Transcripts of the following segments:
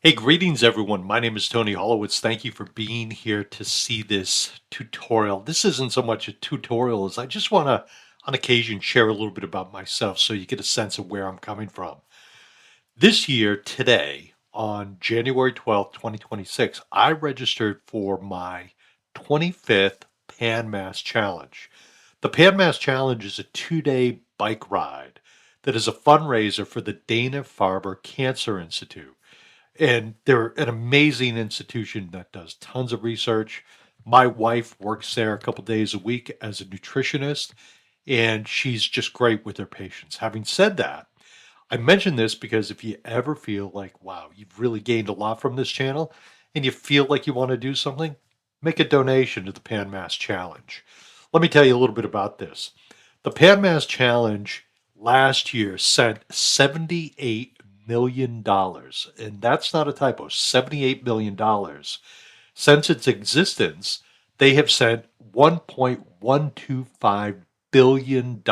Hey, greetings everyone. My name is Tony Hollowitz. Thank you for being here to see this tutorial. This isn't so much a tutorial as I just want to, on occasion, share a little bit about myself so you get a sense of where I'm coming from. This year, today, on January 12th, 2026, I registered for my 25th Pan Mass Challenge. The Pan Mass Challenge is a 2-day bike ride that is a fundraiser for the Dana-Farber Cancer Institute. And they're an amazing institution that does tons of research. My wife works there a couple days a week as a nutritionist, and she's just great with her patients. Having said that, I mention this because if you ever feel like, wow, you've really gained a lot from this channel and you feel like you want to do something, make a donation to the Pan Mass Challenge. Let me tell you a little bit about this. The Pan Mass Challenge last year sent $78 million, and that's not a typo, $78 million. Since its existence, they have sent $1.125 billion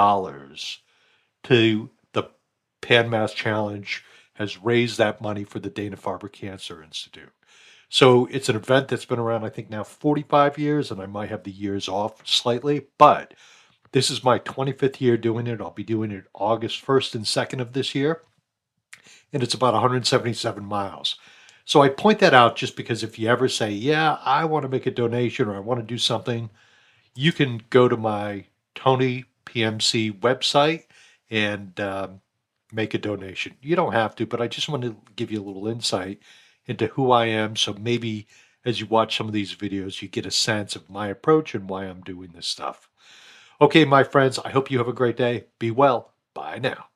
to the Pan Mass Challenge, has raised that money for the Dana-Farber Cancer Institute. So it's an event that's been around, I think, now 45 years, and I might have the years off slightly, but this is my 25th year doing it. I'll be doing it August 1st and 2nd of this year, and it's about 177 miles. So I point that out just because if you ever say, yeah, I want to make a donation or I want to do something, you can go to my Tony PMC website and make a donation. You don't have to, but I just want to give you a little insight into who I am. So maybe as you watch some of these videos, you get a sense of my approach and why I'm doing this stuff. Okay, my friends, I hope you have a great day. Be well. Bye now.